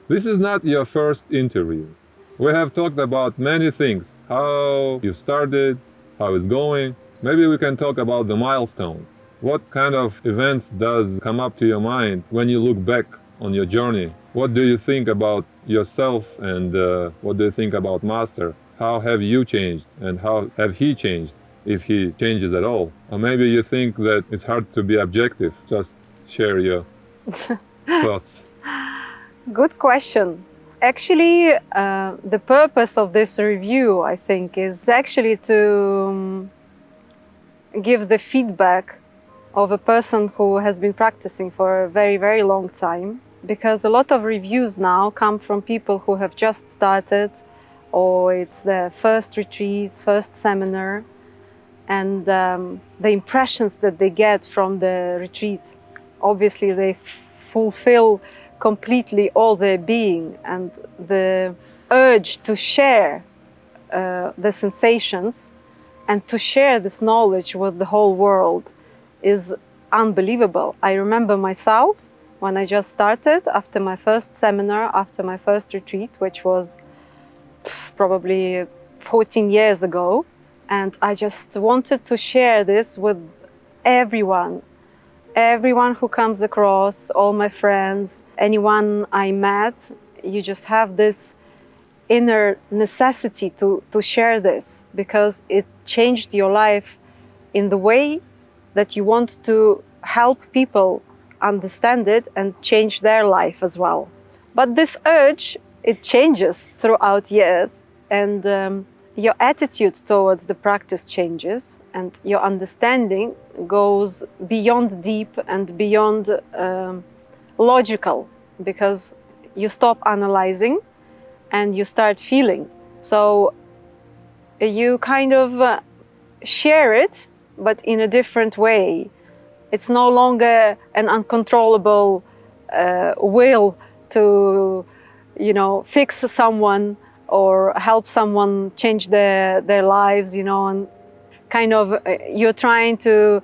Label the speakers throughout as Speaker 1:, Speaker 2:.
Speaker 1: This is not your first interview. We have talked about many things, how you started, how it's going. Maybe we can talk about the milestones. What kind of events does come up to your mind when you look back on your journey? What do you think about yourself and what do you think about Master? How have you changed and how have he changed, if he changes at all? Or maybe you think that it's hard to be objective. Just share your thoughts.
Speaker 2: Good question. Actually, the purpose of this review, I think, is actually to give the feedback of a person who has been practicing for a very, very long time. Because a lot of reviews now come from people who have just started, or it's their first retreat, first seminar, and the impressions that they get from the retreat. Obviously, they fulfill completely all their being, and the urge to share the sensations and to share this knowledge with the whole world is unbelievable. I remember myself when I just started, after my first seminar, after my first retreat, which was probably 14 years ago, and I just wanted to share this with everyone who comes across, all my friends, anyone I met. You just have this inner necessity to share this, because it changed your life in the way that you want to help people understand it and change their life as well. But this urge, it changes throughout years, and your attitude towards the practice changes, and your understanding goes beyond deep and beyond logical, because you stop analyzing and you start feeling. So you kind of share it, but in a different way. It's no longer an uncontrollable will to, fix someone or help someone change their lives, and kind of you're trying to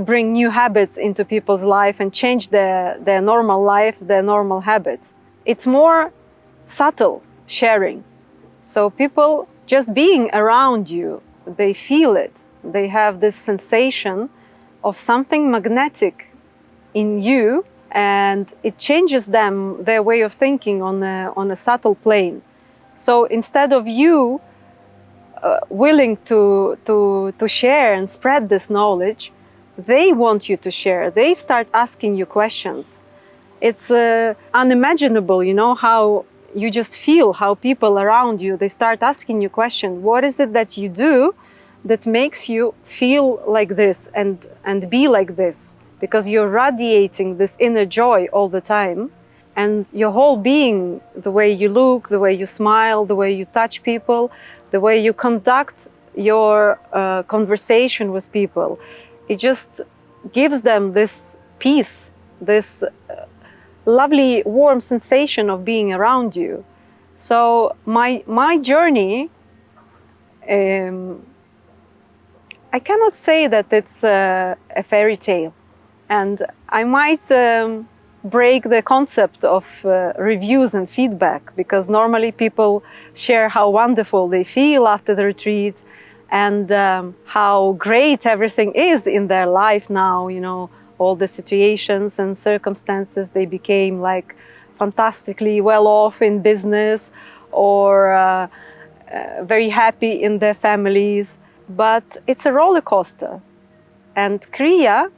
Speaker 2: bring new habits into people's life and change their normal life, their normal habits. It's more subtle sharing. So people just being around you, they feel it. They have this sensation of something magnetic in you, and it changes them, their way of thinking on a subtle plane. So instead of you willing to share and spread this knowledge, they want you to share. They start asking you questions. It's unimaginable, how you just feel, how people around you, they start asking you questions. What is it that you do that makes you feel like this and be like this? Because you're radiating this inner joy all the time, and your whole being, the way you look, the way you smile, the way you touch people, the way you conduct your conversation with people, it just gives them this peace, this lovely warm sensation of being around you. So my journey, I cannot say that it's a fairy tale, and I might break the concept of reviews and feedback, because normally people share how wonderful they feel after the retreat and how great everything is in their life now, all the situations and circumstances, they became like fantastically well off in business, or very happy in their families. But it's a roller coaster, and Kriya,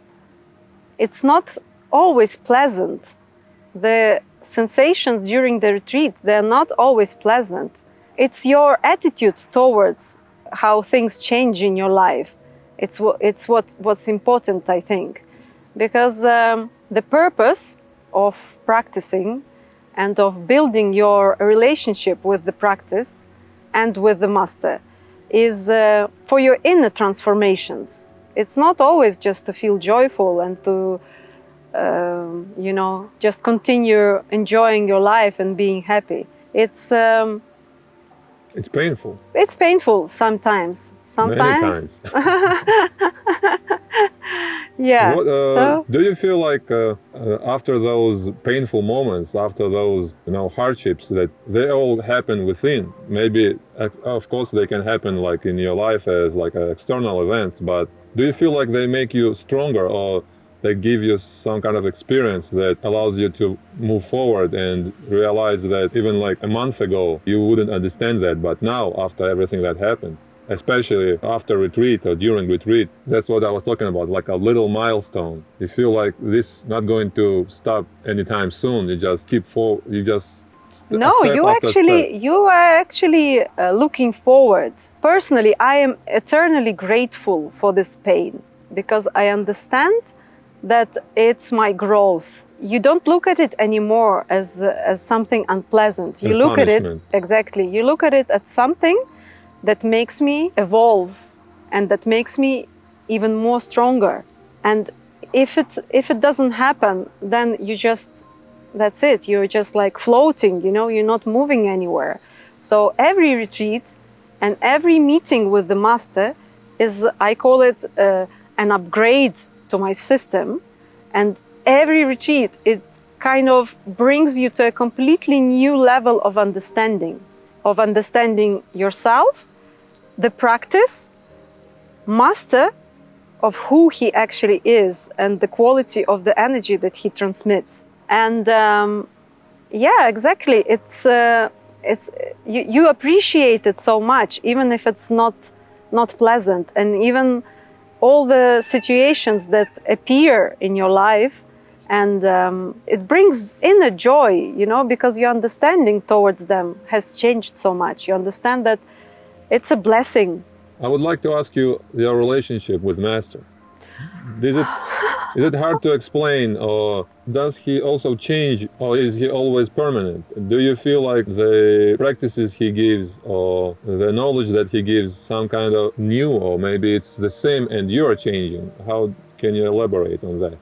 Speaker 2: it's not always pleasant. The sensations during the retreat, they're not always pleasant. It's your attitude towards how things change in your life. It's what's important, I think, because the purpose of practicing and of building your relationship with the practice and with the master is for your inner transformations. It's not always just to feel joyful and to just continue enjoying your life and being happy. It's
Speaker 1: painful.
Speaker 2: It's painful sometimes.
Speaker 1: Many
Speaker 2: sometimes.
Speaker 1: times.
Speaker 2: Yeah.
Speaker 1: What,
Speaker 2: So
Speaker 1: do you feel like after those painful moments, after those hardships, that they all happen within? Maybe, of course, they can happen like in your life as like external events, but do you feel like they make you stronger, or they give you some kind of experience that allows you to move forward and realize that even like a month ago you wouldn't understand that, but now after everything that happened, especially after retreat or during retreat, that's what I was talking about, like a little milestone. You feel like this not going to stop anytime soon. You just keep forward. You just
Speaker 2: no,
Speaker 1: step after step.
Speaker 2: you are actually looking forward. Personally, I am eternally grateful for this pain because I understand that it's my growth. You don't look at it anymore as something unpleasant. You
Speaker 1: As
Speaker 2: look at it,
Speaker 1: punishment.
Speaker 2: exactly. You look at it as something that makes me evolve and that makes me even more stronger. And if it doesn't happen, then that's it. You're just like floating, you're not moving anywhere. So every retreat and every meeting with the master is, I call it an upgrade to my system. And every retreat, it kind of brings you to a completely new level of understanding yourself, the practice, master of who he actually is, and the quality of the energy that he transmits. And yeah, exactly. It's you appreciate it so much, even if it's not pleasant, and even all the situations that appear in your life, and it brings in a joy, because your understanding towards them has changed so much. You understand that it's a blessing.
Speaker 1: I would like to ask you your relationship with Master. Is it hard to explain, or does he also change, or is he always permanent? Do you feel like the practices he gives or the knowledge that he gives some kind of new, or maybe it's the same and you're changing? How can you elaborate on that?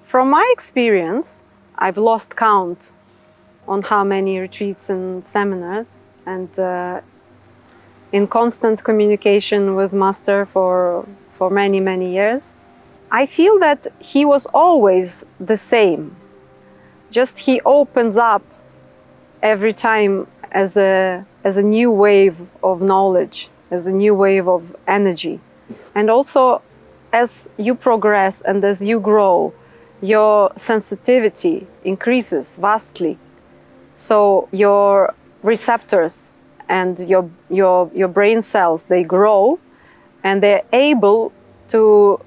Speaker 2: From my experience, I've lost count on how many retreats and seminars, and in constant communication with Master for many years. I feel that he was always the same. Just he opens up every time as a new wave of knowledge, as a new wave of energy. And also, as you progress and as you grow, your sensitivity increases vastly. So your receptors and your brain cells, they grow, and they're able to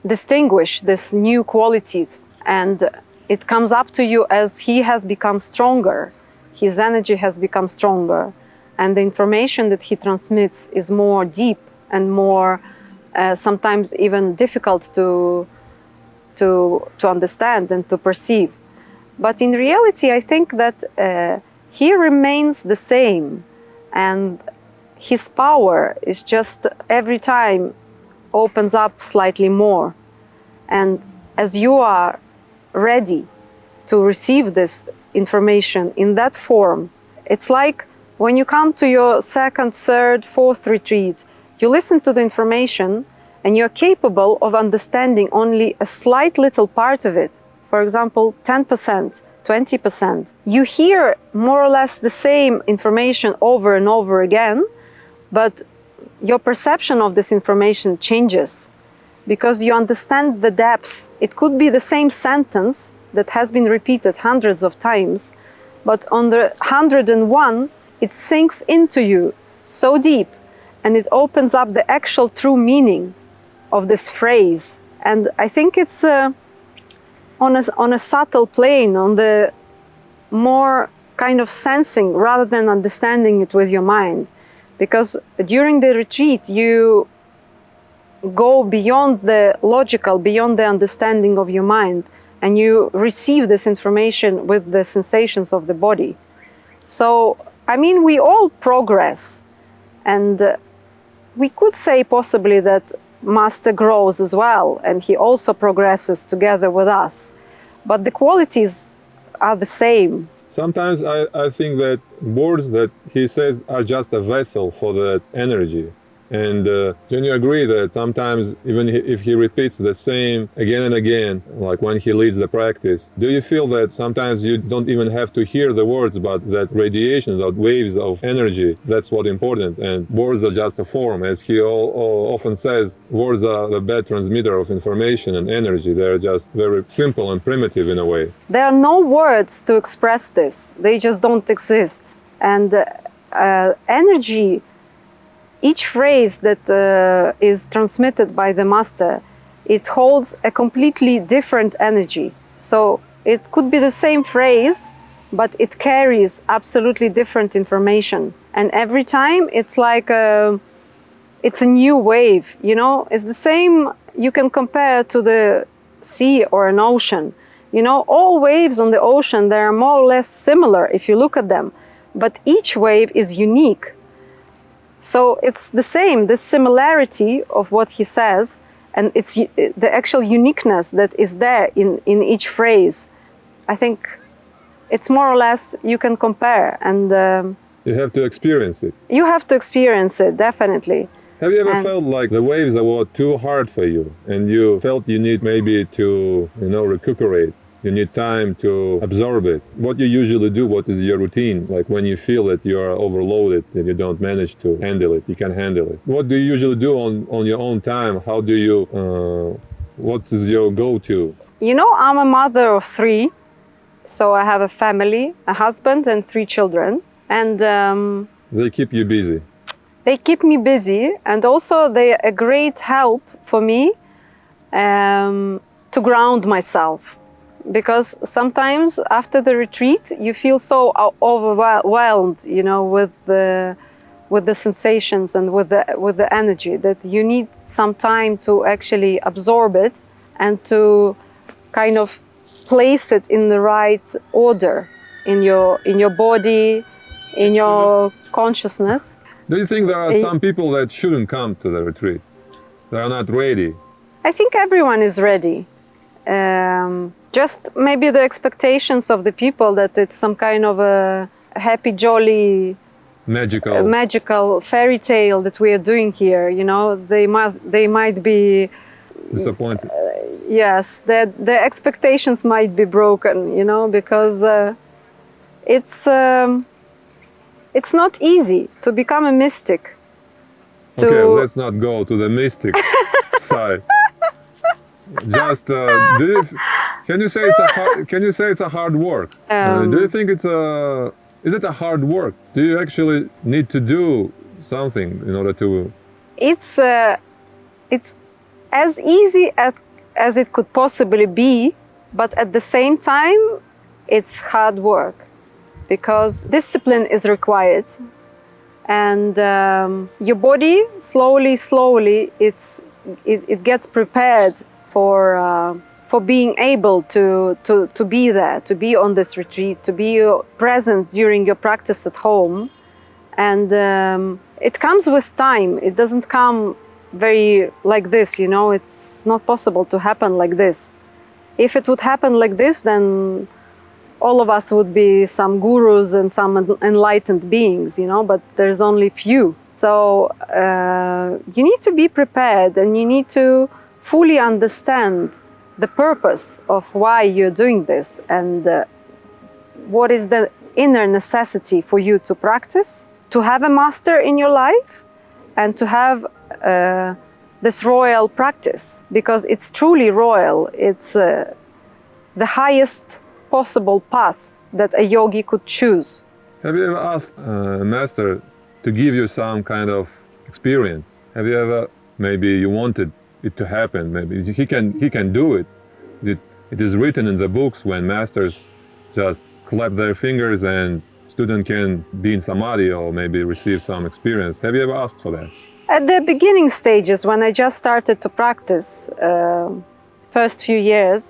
Speaker 2: distinguish these new qualities. And it comes up to you as he has become stronger. His energy has become stronger. And the information that he transmits is more deep and more sometimes even difficult to understand and to perceive. But in reality, I think that he remains the same, and his power is just every time opens up slightly more. And as you are ready to receive this information in that form, it's like when you come to your second, third, fourth retreat, you listen to the information and you're capable of understanding only a slight little part of it. For example, 10%, 20%. You hear more or less the same information over and over again, but your perception of this information changes because you understand the depth. It could be the same sentence that has been repeated hundreds of times, but on the 101, it sinks into you so deep, and it opens up the actual true meaning of this phrase. And I think it's on a subtle plane, on the more kind of sensing rather than understanding it with your mind. Because during the retreat, you go beyond the logical, beyond the understanding of your mind, and you receive this information with the sensations of the body. So, I mean, we all progress, and we could say possibly that Master grows as well, and he also progresses together with us. But the qualities are the same.
Speaker 1: Sometimes I think that words that he says are just a vessel for that energy. And can you agree that sometimes, even if he repeats the same again and again, like when he leads the practice, do you feel that sometimes you don't even have to hear the words, but that radiation, that waves of energy, that's what's important, and words are just a form. As he often says, words are the best transmitter of information and energy. They're just very simple and primitive in a way.
Speaker 2: There are no words to express this. They just don't exist. And energy, each phrase that is transmitted by the master, it holds a completely different energy. So it could be the same phrase, but it carries absolutely different information. And every time it's like it's a new wave, you know? It's the same, you can compare to the sea or an ocean. You know, all waves on the ocean, they're more or less similar if you look at them, but each wave is unique. So it's the same, the similarity of what he says, and it's the actual uniqueness that is there in each phrase. I think it's more or less you can compare, and
Speaker 1: you have to experience it.
Speaker 2: You have to experience it, definitely.
Speaker 1: Have you ever felt like the waves were too hard for you, and you felt you need maybe to, recuperate? You need time to absorb it. What you usually do, what is your routine? Like when you feel that you are overloaded and you don't manage to handle it, you can't handle it. What do you usually do on your own time? How do you, what is your go-to?
Speaker 2: You know, I'm a mother of 3. So I have a family, a husband and 3 children. And
Speaker 1: they keep you busy.
Speaker 2: They keep me busy, and also they're a great help for me to ground myself. Because sometimes after the retreat, you feel so overwhelmed, you know, with the sensations and with the energy, that you need some time to actually absorb it and to kind of place it in the right order in your body, in your consciousness.
Speaker 1: Do you think there are some people that shouldn't come to the retreat? They are not ready?
Speaker 2: I think everyone is ready. Just maybe the expectations of the people that it's some kind of a happy, jolly, magical fairy tale that we are doing here. You know, they might be
Speaker 1: disappointed.
Speaker 2: Yes, the expectations might be broken. You know, because it's not easy to become a mystic.
Speaker 1: Okay, let's not go to the mystic side. Just can you say it's a hard work? Do you think is it a hard work? Do you actually need to do something in order to?
Speaker 2: It's as easy as it could possibly be, but at the same time, it's hard work because discipline is required, and your body slowly it gets prepared for being able to be there, to be on this retreat, to be present during your practice at home. And it comes with time. It doesn't come very like this, you know, it's not possible to happen like this. If it would happen like this, then all of us would be some gurus and some enlightened beings, you know, but there's only few. So you need to be prepared, and you need to fully understand the purpose of why you're doing this, and what is the inner necessity for you to practice, to have a master in your life, and to have this royal practice, because it's truly royal. It's the highest possible path that a yogi could choose.
Speaker 1: Have you ever asked a master to give you some kind of experience? Have you ever, maybe you wanted it to happen, maybe he can do it. It is written in the books when masters just clap their fingers and student can be in samadhi or maybe receive some experience. Have you ever asked for that?
Speaker 2: At the beginning stages, when I just started to practice, first few years,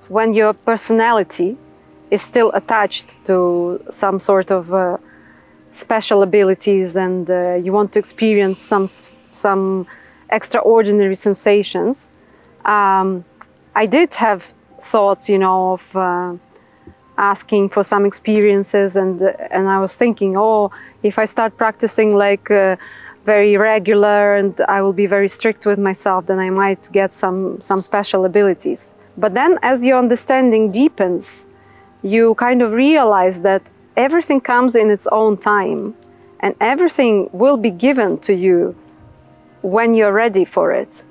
Speaker 2: when your personality is still attached to some sort of special abilities, and you want to experience some extraordinary sensations, I did have thoughts, you know, asking for some experiences, and I was thinking, oh, if I start practicing like very regular and I will be very strict with myself, then I might get some special abilities. But then as your understanding deepens, you kind of realize that everything comes in its own time, and everything will be given to you when you're ready for it.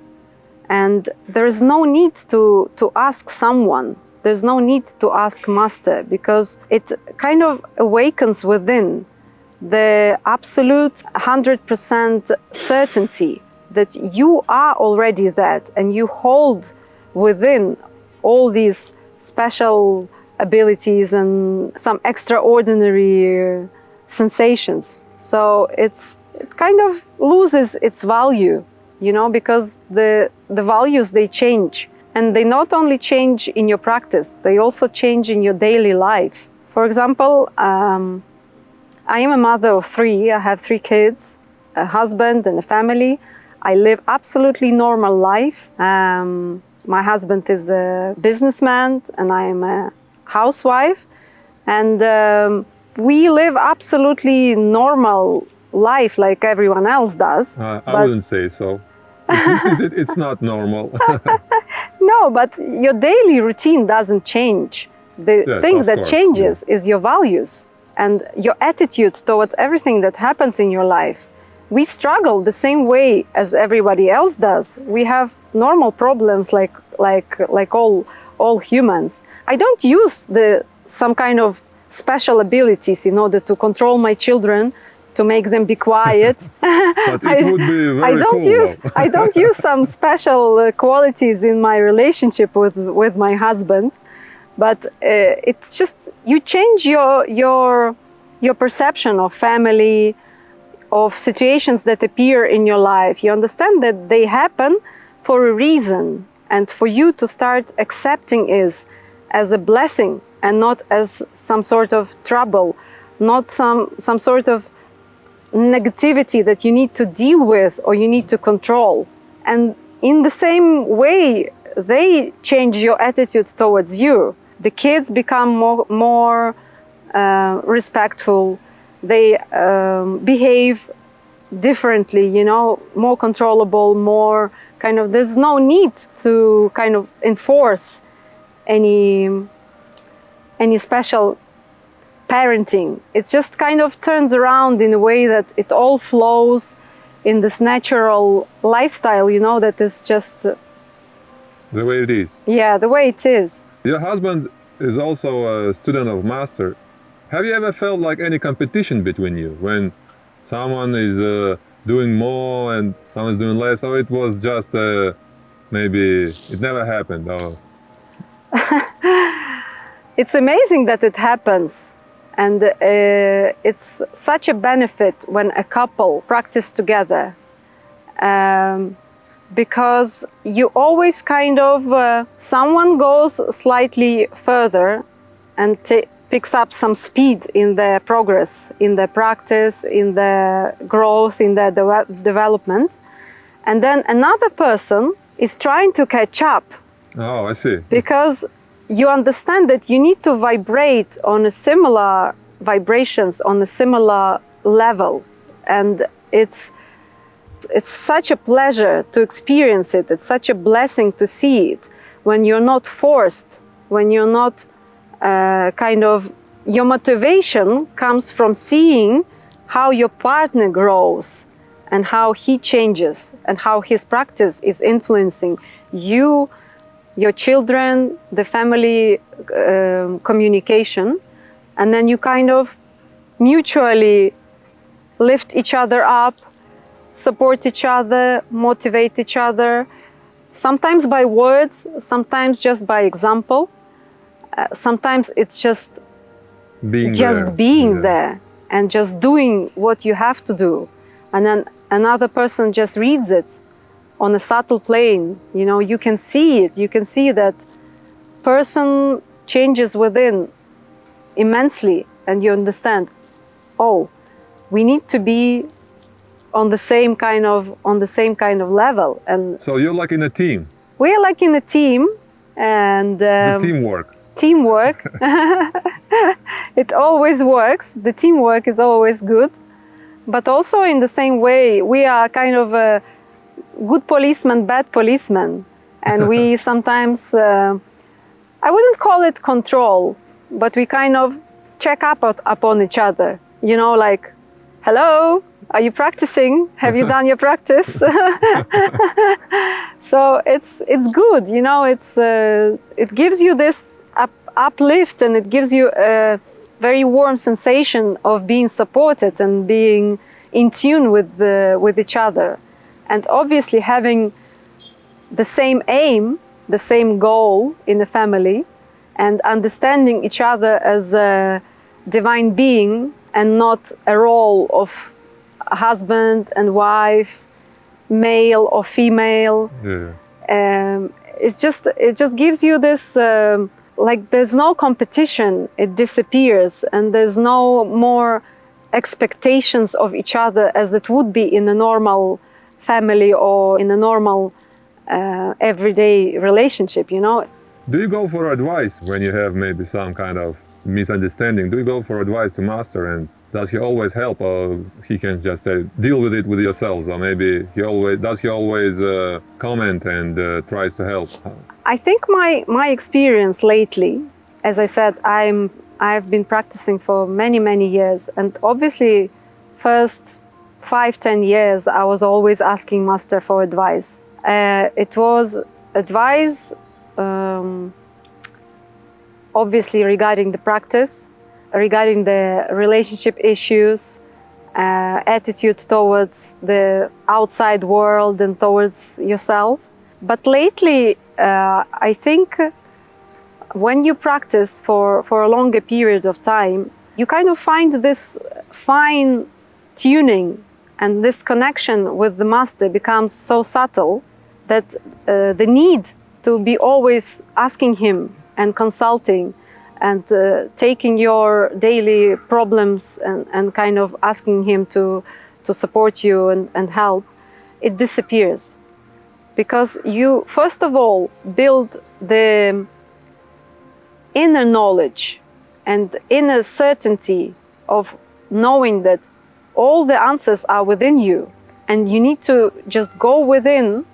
Speaker 2: And there is no need to ask someone. There's no need to ask master, because it kind of awakens within the absolute 100% certainty that you are already that, and you hold within all these special abilities and some extraordinary sensations. So it kind of loses its value, you know, because the values, they change. And they not only change in your practice, they also change in your daily life. For example, I am a mother of 3. I have 3 kids, a husband and a family. I live absolutely normal life. My husband is a businessman and I am a housewife. And we live absolutely normal life like everyone else does.
Speaker 1: I wouldn't say so. It's not normal.
Speaker 2: No, but your daily routine doesn't change. The thing that changes is your values and your attitude towards everything that happens in your life. We struggle the same way as everybody else does. We have normal problems like all humans. I don't use some kind of special abilities in order to control my children, to make them be quiet.
Speaker 1: But it would be very cool.
Speaker 2: I don't use some special qualities in my relationship with my husband, but it's just you change your perception of family, of situations that appear in your life. You understand that they happen for a reason, and for you to start accepting is as a blessing and not as some sort of trouble, not some sort of negativity that you need to deal with or you need to control. And in the same way, they change your attitude towards you. The kids become more respectful. They behave differently, you know, more controllable, more kind of, there's no need to kind of enforce any special parenting. It just kind of turns around in a way that it all flows in this natural lifestyle, you know, that is just
Speaker 1: the way it is.
Speaker 2: Yeah, the way it is.
Speaker 1: Your husband is also a student of master. Have you ever felt like any competition between you when someone is doing more and someone's doing less, or it was just maybe it never happened? Or...
Speaker 2: It's amazing that it happens. And it's such a benefit when a couple practice together, because you always kind of, someone goes slightly further and picks up some speed in their progress, in their practice, in their growth, in their development. And then another person is trying to catch up.
Speaker 1: Oh, I see.
Speaker 2: Because you understand that you need to vibrate on a similar vibrations, on a similar level. And it's such a pleasure to experience it. It's such a blessing to see it when you're not forced, when you're not your motivation comes from seeing how your partner grows and how he changes and how his practice is influencing you, your children, the family communication, and then you kind of mutually lift each other up, support each other, motivate each other, sometimes by words, sometimes just by example, sometimes it's just being there and just doing what you have to do, and then another person just reads it on a subtle plane. You know, you can see it. You can see that person changes within immensely, and you understand, oh, we need to be on the same kind of level. And
Speaker 1: so you're like in a team.
Speaker 2: We're like in a team, and
Speaker 1: it's a teamwork.
Speaker 2: Teamwork. it always works. The teamwork is always good. But also in the same way, we are kind of a good policeman, bad policeman. And we sometimes, I wouldn't call it control, but we kind of check up upon each other. You know, like, hello, are you practicing? Have you done your practice? So it's good, you know, it gives you this uplift, and it gives you a very warm sensation of being supported and being in tune with each other. And obviously having the same aim, the same goal in the family, and understanding each other as a divine being and not a role of husband and wife, male or female.
Speaker 1: Yeah.
Speaker 2: It just gives you this like there's no competition, it disappears, and there's no more expectations of each other as it would be in a normal family or in a normal everyday relationship, you know.
Speaker 1: Do you go for advice when you have maybe some kind of misunderstanding? Do you go for advice to master, and does he always help, or he can just say deal with it with yourselves, or maybe he always comment and tries to help?
Speaker 2: I think my experience lately, as I said, I've been practicing for many years, and obviously first 5-10 years I was always asking master for advice. It was advice obviously regarding the practice, regarding the relationship issues, attitude towards the outside world and towards yourself. But lately, I think when you practice for a longer period of time, you kind of find this fine tuning, and this connection with the master becomes so subtle that the need to be always asking him and consulting and taking your daily problems and kind of asking him to support you and help, it disappears. Because you, first of all, build the inner knowledge and inner certainty of knowing that all the answers are within you, and you need to just go within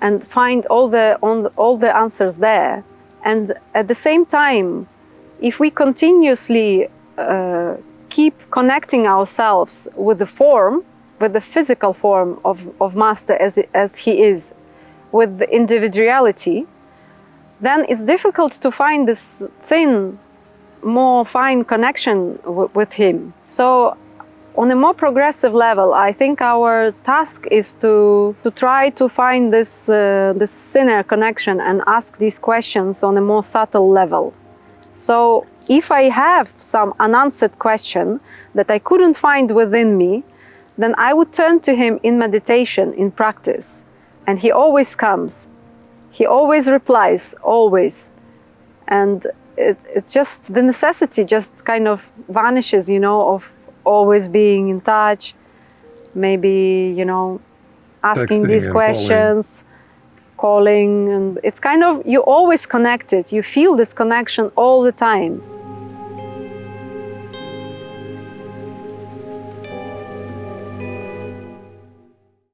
Speaker 2: and find all the answers there. And at the same time, if we continuously keep connecting ourselves with the form, with the physical form of Master as he is, with the individuality, then it's difficult to find this thin, more fine connection with him. So on a more progressive level, I think our task is to try to find this thinner connection and ask these questions on a more subtle level. So if I have some unanswered question that I couldn't find within me, then I would turn to him in meditation, in practice. And he always comes. He always replies, always. And it's just, the necessity just kind of vanishes, you know, of always being in touch, maybe, you know, asking
Speaker 1: Texting
Speaker 2: these
Speaker 1: and
Speaker 2: questions, calling, and it's kind of, you're always connected. You feel this connection all the time.